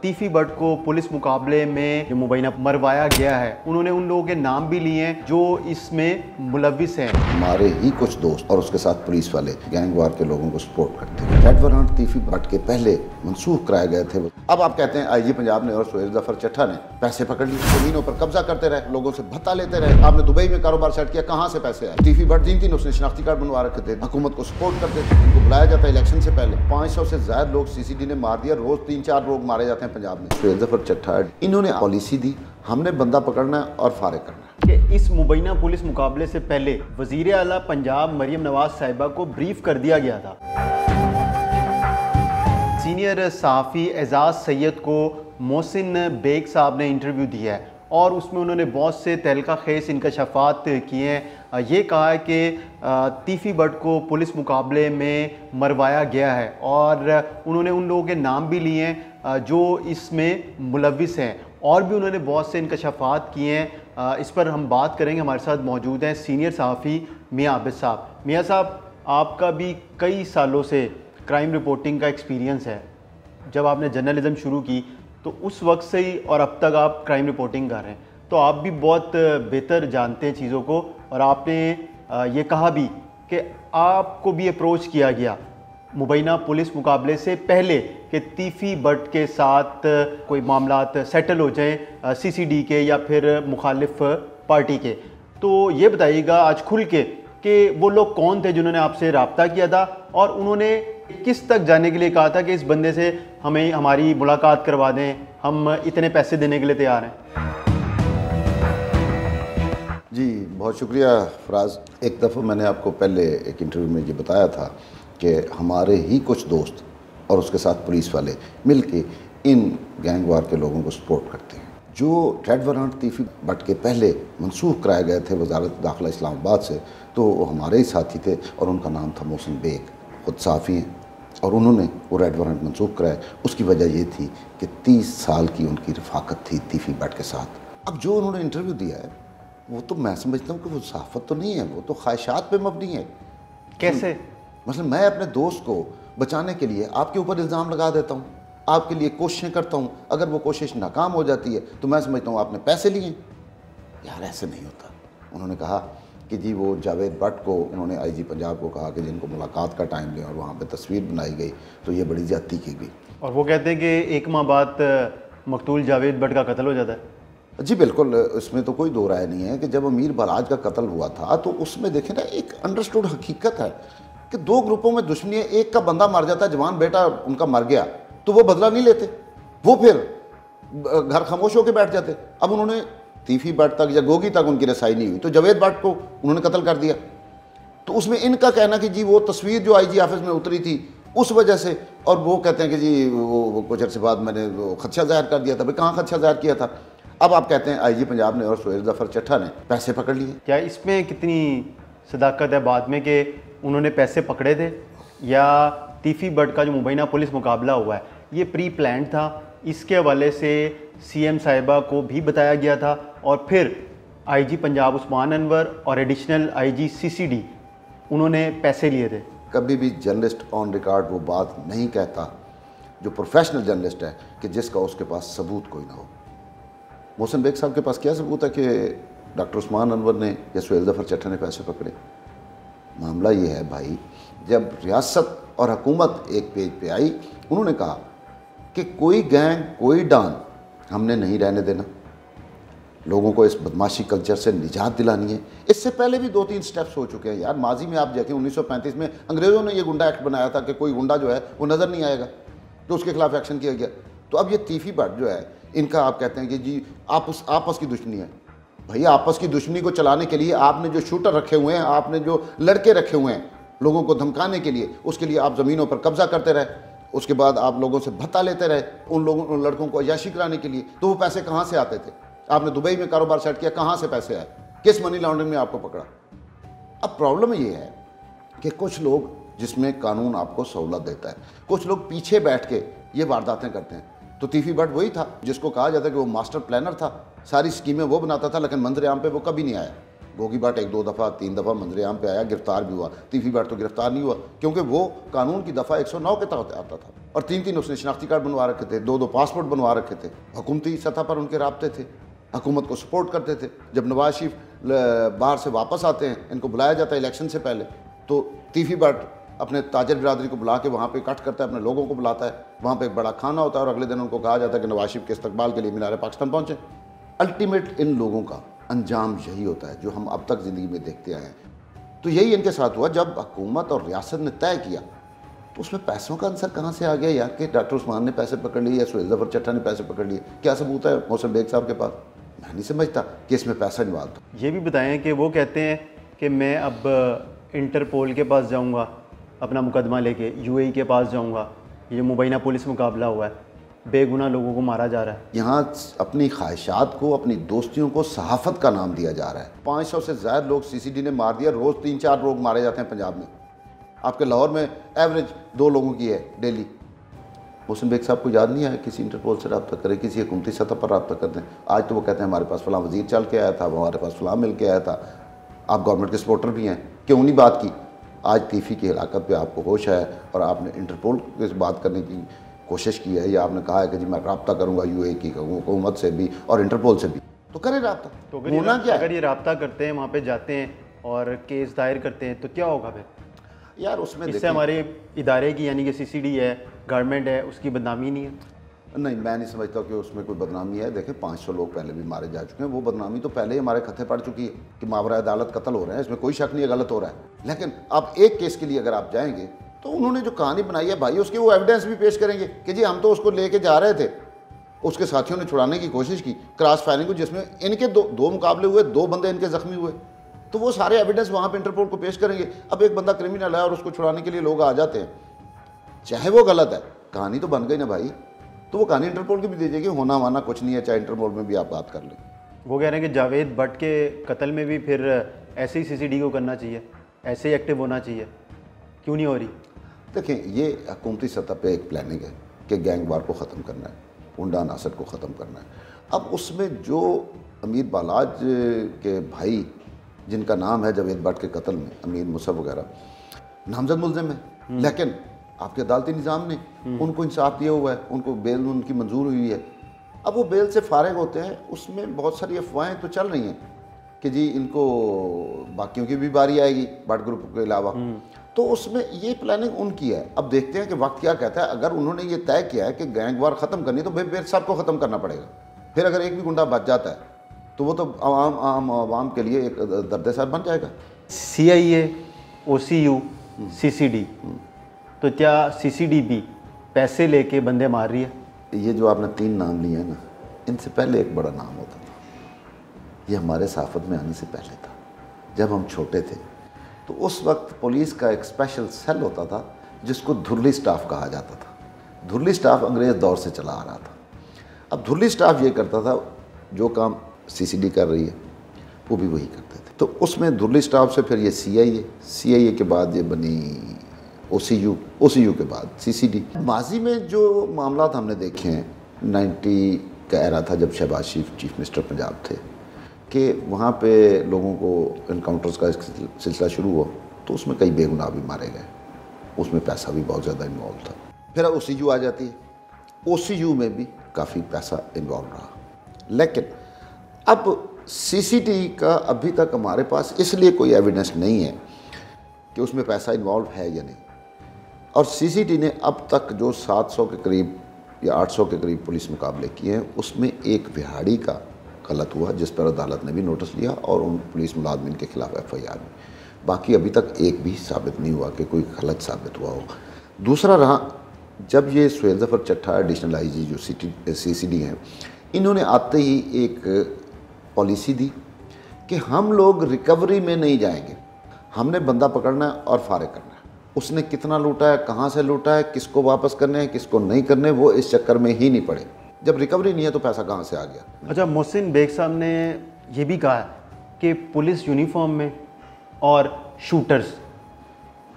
तीफी भट्ट को पुलिस मुकाबले में जो मुबैना मरवाया गया है, उन्होंने उन लोगों के नाम भी लिए हैं जो इसमें मुलविस हैं। हमारे ही कुछ दोस्त और उसके साथ पुलिस वाले गैंग वार के लोगों को सपोर्ट करते हैं। रेड वारंट तीफी भट्ट के पहले मंसूख कराए गए थे। अब आप कहते हैं आईजी पंजाब ने और सुहेल जफर चट्टा ने पैसे पकड़ लिए, जमीनों पर कब्जा करते रहे, लोगों से भत्ता लेते रहे। आपने दुबई में कारोबार सेट किया, कहाँ से पैसे आए? तीफी भट्ट 3 उसने शनाख्ती कार्ड बनवा रखे थे, हुकूमत को सपोर्ट करते थे, उनको बुलाया जाता है इलेक्शन से पहले। 500 से ज्यादा लोग सीसीडी ने मार दिया, रोज 3-4 लोग मारे जाते हैं पंजाब में। सुहेल जफर चट्टा इन्होंने पॉलिसी दी, हमने बंदा पकड़ना है और फारिग करना है। कि इस मुबैना पुलिस मुकाबले से पहले वजीर आला पंजाब मरियम नवाज साहिबा को ब्रीफ कर दिया गया था। सीनियर सहाफ़ी एजाज सैयद को मोहसिन बेग साहब ने इंटरव्यू दिया है और उसमें उन्होंने बहुत से तहलका खेस इंकशाफात किए हैं। ये कहा है कि तीफी भट्ट को पुलिस मुकाबले में मरवाया गया है और उन्होंने उन लोगों के नाम भी लिए हैं जो इसमें मुलविस हैं, और भी उन्होंने बहुत से इंकशाफात किए हैं। इस पर हम बात करेंगे। हमारे साथ मौजूद हैं सीनियर सहाफ़ी मियाँ आबिद साहब। मियाँ साहब, आपका भी कई सालों से क्राइम रिपोर्टिंग का एक्सपीरियंस है। जब आपने जर्नलिज़म शुरू की तो उस वक्त से ही और अब तक आप क्राइम रिपोर्टिंग कर रहे हैं, तो आप भी बहुत बेहतर जानते हैं चीज़ों को। और आपने ये कहा भी कि आपको भी अप्रोच किया गया मुबैना पुलिस मुकाबले से पहले कि तीफी भट्ट के साथ कोई मामलात सेटल हो जाएं सीसीडी के या फिर मुखालिफ पार्टी के। तो ये बताइएगा आज खुल के कि वो लोग कौन थे जिन्होंने आपसे रब्ता किया था और उन्होंने किस तक जाने के लिए कहा था कि इस बंदे से हमें हमारी मुलाकात करवा दें, हम इतने पैसे देने के लिए तैयार हैं। जी बहुत शुक्रिया फराज। एक दफ़ा मैंने आपको पहले एक इंटरव्यू में ये बताया था कि हमारे ही कुछ दोस्त और उसके साथ पुलिस वाले मिल के इन गैंग वार के लोगों को सपोर्ट करते हैं। जो रेड वारंट तीफी भट्ट के पहले मनसूख कराए गए थे वजारत दाखिला इस्लामाबाद से, तो वो हमारे ही साथी थे और उनका नाम था मोहसिन बेग, खुद साफ़ी हैं और उन्होंने वो रेड वारंट मनसूख कराया। उसकी वजह ये थी कि 30 साल की उनकी रफाकत थी तीफी भट्ट के साथ। अब जो उन्होंने इंटरव्यू दिया है वो तो मैं समझता हूँ कि वो सहाफ़त तो नहीं है, वो तो ख्वाहिशात पे मबनी है। कैसे? मतलब मैं अपने दोस्त को बचाने के लिए आपके ऊपर इल्ज़ाम लगा देता हूँ, आपके लिए कोशिशें करता हूँ, अगर वो कोशिश नाकाम हो जाती है तो मैं समझता हूँ आपने पैसे लिए। यार ऐसे नहीं होता। उन्होंने कहा कि जी वो जावेद भट्ट को उन्होंने आईजी पंजाब को कहा कि जिनको मुलाकात का टाइम दें और वहाँ पे तस्वीर बनाई गई, तो ये बड़ी ज़्यादती की गई। और वो कहते हैं कि 1 माह बाद मकतूल जावेद भट्ट का कत्ल हो जाता है। जी बिल्कुल, इसमें तो कोई दो राय नहीं है कि जब अमीर बराज का कत्ल हुआ था तो उसमें देखें ना एक अंडरस्टूड हकीकत है कि 2 ग्रुपों में दुश्मनी है। एक का बंदा मर जाता है, जवान बेटा उनका मर गया, तो वो बदला नहीं लेते, वो फिर घर खामोश होकर बैठ जाते। अब उन्होंने तीफी भट्ट तक या गोगी तक उनकी रसाई नहीं हुई तो जावेद भट्ट को उन्होंने कत्ल कर दिया। तो उसमें इनका कहना कि जी वो तस्वीर जो आईजी ऑफिस में उतरी थी उस वजह से, और वो कहते हैं कि जी वो कुछ अर्से बाद मैंने वो खदशा ज़ाहिर कर दिया था। भाई कहाँ खदशा ज़ाहिर किया था? अब आप कहते हैं आईजी पंजाब ने और सुहेल जफर चट्टा ने पैसे पकड़ लिए। क्या इसमें कितनी सदाकत है बाद में कि उन्होंने पैसे पकड़े थे, या तीफी भट्ट का जो मुबैना पुलिस मुकाबला हुआ है ये प्री प्लान था? इसके हवाले से सीएम साहिबा को भी बताया गया था और फिर आईजी पंजाब उस्मान अनवर और एडिशनल आईजी सीसीडी उन्होंने पैसे लिए थे। कभी भी जर्नलिस्ट ऑन रिकॉर्ड वो बात नहीं कहता जो प्रोफेशनल जर्नलिस्ट है कि जिसका उसके पास सबूत कोई ना हो। मोहसिन बेग साहब के पास क्या सबूत है कि डॉक्टर उस्मान अनवर ने या सुहेल जफर चट्टा ने पैसे पकड़े? मामला ये है भाई, जब रियासत और हुकूमत एक पेज पे आई, उन्होंने कहा कि कोई गैंग कोई डान हमने नहीं रहने देना, लोगों को इस बदमाशी कल्चर से निजात दिलानी है। इससे पहले भी 2-3 स्टेप्स हो चुके हैं यार। माजी में आप देखें 1935 में अंग्रेज़ों ने ये गुंडा एक्ट बनाया था कि कोई गुंडा जो है वो नज़र नहीं आएगा, तो उसके खिलाफ एक्शन किया गया। तो अब ये तीफी भट्ट जो है इनका आप कहते हैं कि जी आपस की दुश्मनी है। भैया आपस की दुश्मनी को चलाने के लिए आपने जो शूटर रखे हुए हैं, आपने जो लड़के रखे हुए हैं लोगों को धमकाने के लिए, उसके लिए आप ज़मीनों पर कब्जा करते रहे, उसके बाद आप लोगों से भत्ता लेते रहे उन लड़कों को अय्याशी कराने के लिए। तो वो पैसे कहाँ से आते थे? आपने दुबई में कारोबार सेट किया, कहाँ से पैसे आए? किस मनी लॉन्ड्रिंग में आपको पकड़ा? अब प्रॉब्लम ये है कि कुछ लोग, जिसमें कानून आपको सहूलत देता है, कुछ लोग पीछे बैठ के ये वारदातें करते हैं। तो तीफी भट्ट वही था जिसको कहा जाता है कि वो मास्टर प्लानर था, सारी स्कीमें वो बनाता था, लेकिन मंजर आम पे वो कभी नहीं आया। गोगी बाट 1-2 दफ़ा 3 दफ़ा मंजरेआम पे आया, गिरफ्तार भी हुआ। तीफी बाट तो गिरफ्तार नहीं हुआ क्योंकि वो कानून की दफ़ा 109 के तहत आता था और 3-3 उसने शनाख्ती कार्ड बनवा रखे थे, 2-2 पासपोर्ट बनवा रखे थे। हुकूमती सतह पर उनके राब्ते थे, हुकूमत को सपोर्ट करते थे। जब नवाज शरीफ बाहर से वापस आते हैं, इनको बुलाया जाता है इलेक्शन से पहले, तो तीफी बाट अपने ताजर बिरादरी को बुला के वहाँ पे इकट्ठ करता है, अपने लोगों को बुलाता है, वहाँ पे एक बड़ा खाना होता है और अगले दिन उनको कहा जाता है कि नवाज शरीफ के इस्तकबाल के लिए मीनार पाकिस्तान पहुँचे। अल्टीमेट इन लोगों का अंजाम यही होता है जो हम अब तक ज़िंदगी में देखते आए हैं। तो यही इनके साथ हुआ। जब हुकूमत और रियासत ने तय किया तो उसमें पैसों का आंसर कहाँ से आ गया यार कि डॉक्टर उस्मान ने पैसे पकड़ लिए या सुहेल ज़फ़र चट्टा ने पैसे पकड़ लिए? क्या सबूत है मोहसिन बेग साहब के पास? मैं नहीं समझता कि इसमें पैसा इन्वॉल्व था। ये भी बताएं कि वो कहते हैं कि मैं अब इंटरपोल के पास जाऊंगा, अपना मुकदमा लेके यूएई के पास जाऊंगा, ये मुबैना पुलिस मुकाबला हुआ है, बेगुनाह लोगों को मारा जा रहा है। यहाँ अपनी ख्वाहिशात को, अपनी दोस्तियों को सहाफ़त का नाम दिया जा रहा है। 500 से ज़्यादा लोग सीसीडी ने मार दिया। रोज़ 3-4 लोग मारे जाते हैं पंजाब में। आपके लाहौर में एवरेज 2 लोगों की है डेली। मोहसिन बेग साहब को याद नहीं आया किसी इंटरपोल से रब्ता करें, किसी हुकूमती सतह पर रब्ता कर दें? आज तो वो कहते हैं हमारे पास फ़लाँ वज़ीर चल के आया था, हमारे पास फ़लाँ मिल के आया था। आप गवर्नमेंट के सपोर्टर भी हैं, क्यों नहीं बात की? आज तीफी की हिलाकत पे आपको होश है और आपने इंटरपोल के बात करने की कोशिश की है, या आपने कहा है कि जी मैं रब्ता करूँगा यूएई की हुकूमत से भी और इंटरपोल से भी, तो करें रब्ता। तो होना क्या है? अगर ये रब्ता करते हैं, वहाँ पे जाते हैं और केस दायर करते हैं तो क्या होगा फिर? यार उसमें इससे हमारे इदारे की यानी कि सीसीडी है, गवर्नमेंट है, उसकी बदनामी नहीं है? नहीं, मैं नहीं समझता कि उसमें कोई बदनामी है। देखें 500 लोग पहले भी मारे जा चुके हैं, वो बदनामी तो पहले ही हमारे खत्ते पड़ चुकी है कि मावरा अदालत कत्ल हो रहे हैं, इसमें कोई शक नहीं है गलत हो रहा है। लेकिन अब एक केस के लिए अगर आप जाएंगे तो उन्होंने जो कहानी बनाई है भाई, उसकी वो एविडेंस भी पेश करेंगे कि जी हम तो उसको लेके जा रहे थे, उसके साथियों ने छुड़ाने की कोशिश की, क्रॉस फायरिंग को, जिसमें इनके दो मुकाबले हुए, 2 बंदे इनके जख्मी हुए, तो वो सारे एविडेंस वहाँ पे इंटरपोल को पेश करेंगे। अब एक बंदा क्रिमिनल है और उसको छुड़ाने के लिए लोग आ जाते हैं, चाहे वो गलत है, कहानी तो बन गई ना भाई, तो वो कहानी इंटरपोल की भी दे देगी। होना माना कुछ नहीं है, चाहे इंटरपोल में भी आप बात कर लें। वो कह रहे हैं कि जावेद भट्ट के कत्ल में भी फिर ऐसे ही सीसीडी को करना चाहिए, ऐसे ही एक्टिव होना चाहिए, क्यों नहीं हो रही? देखें, ये हुकूमती सतह पे एक प्लानिंग है कि गैंग वार को ख़त्म करना है, उंडा नासर को ख़त्म करना है। अब उसमें जो अमीर बालाज के भाई जिनका नाम है जावेद भट्ट के कत्ल में, अमीर मुसफ़ वगैरह, नामजद मुलजिम है, लेकिन आपके अदालती निज़ाम ने उनको इंसाफ दिया हुआ है, उनको बेल उनकी मंजूर हुई है। अब वो बेल से फारिग होते हैं, उसमें बहुत सारी अफवाहें तो चल रही हैं कि जी इनको बाकियों की भी बारी आएगी भट्ट ग्रुप के अलावा, तो उसमें ये प्लानिंग उनकी है। अब देखते हैं कि वक्त क्या कहता है। अगर उन्होंने ये तय किया है कि गैंग वार ख़त्म करनी, तो भाई सबको ख़त्म करना पड़ेगा। फिर अगर एक भी गुंडा बच जाता है तो वो तो आवाम के लिए एक दर्द-ए-सर बन जाएगा। CIA, OCU, CCD, तो क्या CCD भी पैसे लेके बंदे मार रही है? ये जो आपने 3 नाम लिए हैं ना, इनसे पहले एक बड़ा नाम होता था, ये हमारे सहाफ़त में आने से पहले था। जब हम छोटे थे तो उस वक्त पुलिस का एक स्पेशल सेल होता था जिसको धुरली स्टाफ कहा जाता था। धुरली स्टाफ अंग्रेज़ दौर से चला आ रहा था। अब धुरली स्टाफ ये करता था, जो काम CCD कर रही है वो भी वही करते थे। तो उसमें धुरली स्टाफ से फिर ये CIA के बाद ये बनी OCU के बाद CCD। माजी में जो मामला हमने देखे हैं, 90 का एरा था जब शहबाज शरीफ चीफ मिनिस्टर पंजाब थे, कि वहाँ पे लोगों को इनकाउंटर्स का सिलसिला शुरू हुआ, तो उसमें कई बेगुनाह भी मारे गए, उसमें पैसा भी बहुत ज़्यादा इन्वॉल्व था। फिर OCU आ जाती है, OCU में भी काफ़ी पैसा इन्वॉल्व रहा। लेकिन अब CCD का अभी तक हमारे पास इसलिए कोई एविडेंस नहीं है कि उसमें पैसा इन्वॉल्व है या नहीं। और CCD ने अब तक जो 700 के करीब या 800 के करीब पुलिस मुकाबले किए हैं, उसमें एक बिहाड़ी का गलत हुआ जिस पर अदालत ने भी नोटिस लिया और उन पुलिस मुलाजमिन के खिलाफ FIR में। बाकी अभी तक एक भी साबित नहीं हुआ कि कोई गलत साबित हुआ हो। दूसरा रहा, जब ये सुहेल ज़फ़र चट्टा एडिशनल IG जो CCD हैं, इन्होंने आते ही एक पॉलिसी दी कि हम लोग रिकवरी में नहीं जाएंगे, हमने बंदा पकड़ना है और फारिग करना है। उसने कितना लूटा है, कहाँ से लूटा है, किसको वापस करने हैं, किसको नहीं करने, वो इस चक्कर में ही नहीं पड़े। जब रिकवरी नहीं है तो पैसा कहाँ से आ गया? अच्छा, मोहसिन बेग साहब ने ये भी कहा है कि पुलिस यूनिफॉर्म में और शूटर्स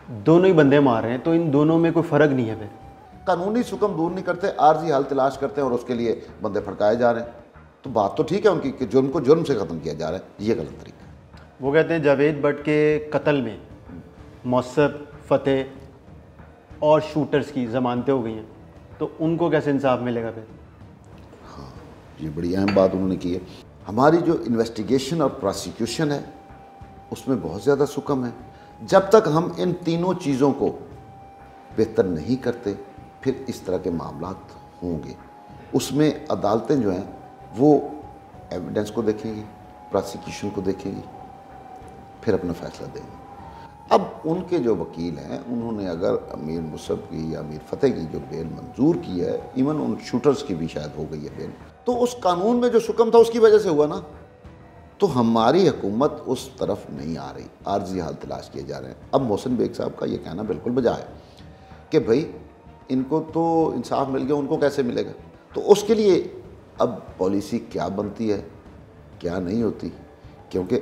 दोनों ही बंदे मार रहे हैं, तो इन दोनों में कोई फ़र्क नहीं है। फिर कानूनी सुकम दूर नहीं करते, आर्जी हाल तलाश करते हैं और उसके लिए बंदे फड़काए जा रहे हैं। तो बात तो ठीक है उनकी कि जुर्म को जुर्म से ख़त्म किया जा रहा है, ये गलत तरीका है। वो कहते हैं जावेद भट्ट के कत्ल में मौसफ, फतेह और शूटर्स की ज़मानतें हो गई हैं, तो उनको कैसे इंसाफ मिलेगा फिर? हाँ, ये बड़ी अहम बात उन्होंने की है। हमारी जो इन्वेस्टिगेशन और प्रोसिक्यूशन है उसमें बहुत ज़्यादा सुकम है। जब तक हम इन तीनों चीज़ों को बेहतर नहीं करते फिर इस तरह के मामलात होंगे। उसमें अदालतें जो हैं वो एविडेंस को देखेंगी, प्रोसिक्यूशन को देखेंगी, फिर अपना फैसला देंगे। अब उनके जो वकील हैं उन्होंने अगर अमीर मुसब की या अमीर फतेह की जो बेल मंजूर की है, इवन उन शूटर्स की भी शायद हो गई है बेल, तो उस कानून में जो सुकम था उसकी वजह से हुआ ना। तो हमारी हुकूमत उस तरफ नहीं आ रही, आर्जी हाल तलाश किए जा रहे हैं। अब मोहसिन बेग साहब का ये कहना बिल्कुल बजा है कि भाई इनको तो इंसाफ मिल गया, उनको कैसे मिलेगा। तो उसके लिए अब पॉलिसी क्या बनती है, क्या नहीं होती, क्योंकि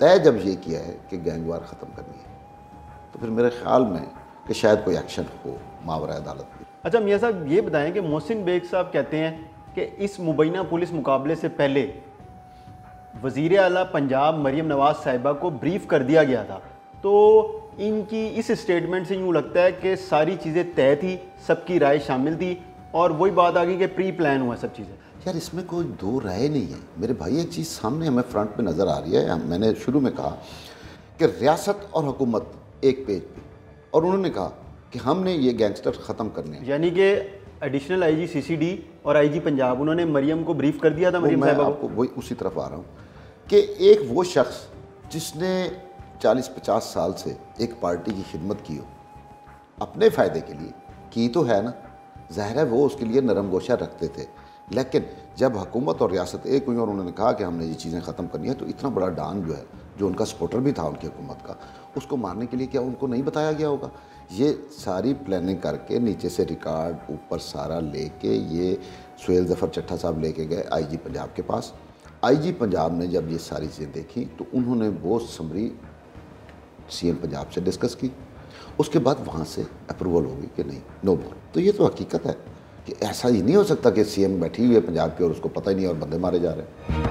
तय जब ये किया है कि गैंगवार ख़त्म करनी है तो फिर मेरे ख्याल में कि शायद कोई एक्शन हो मावरा अदालत में। अच्छा मियाँ साहब, ये बताएं कि मोहसिन बेग साहब कहते हैं कि इस मुबैना पुलिस मुकाबले से पहले वज़ीर आला पंजाब मरियम नवाज़ साहिबा को ब्रीफ कर दिया गया था, तो इनकी इस स्टेटमेंट से यूँ लगता है कि सारी चीज़ें तय थी, सबकी राय शामिल थी और वही बात आ गई कि प्री प्लान हुआ सब चीज़ें। यार इसमें कोई दो राय नहीं है मेरे भाई। एक चीज़ सामने हमें फ्रंट पे नज़र आ रही है। मैंने शुरू में कहा कि रियासत और हुकूमत एक पेज पे, और उन्होंने कहा कि हमने ये गैंगस्टर ख़त्म करने हैं। यानी कि एडिशनल आईजी सीसीडी और आईजी पंजाब उन्होंने मरियम को ब्रीफ कर दिया था। मरियम साहिबा को, वही उसी तरफ आ रहा हूँ कि एक वो शख्स जिसने 40-50 साल से एक पार्टी की खिदमत की हो, अपने फ़ायदे के लिए की तो है ना, ज़ाहिर है वो उसके लिए नरम गोशा रखते थे। लेकिन जब हुकूमत और रियासत एक हुई और उन्होंने कहा कि हमने ये चीज़ें ख़त्म करनी है, तो इतना बड़ा डान जो है, जो उनका सपोर्टर भी था उनकी हुकूमत का, उसको मारने के लिए क्या उनको नहीं बताया गया होगा? ये सारी प्लानिंग करके नीचे से रिकॉर्ड ऊपर सारा लेके ये सुहेल ज़फ़र चट्टा साहब लेके गए आईजी पंजाब के पास। आईजी पंजाब ने जब ये सारी चीज़ें देखी तो उन्होंने वो समरी सीएम पंजाब से डिस्कस की। उसके बाद वहाँ से अप्रूवल होगी कि नहीं, नो मोर। तो ये तो हकीकत है कि ऐसा ही नहीं हो सकता कि सीएम बैठी हुई है पंजाब की और उसको पता ही नहीं और बंदे मारे जा रहे हैं।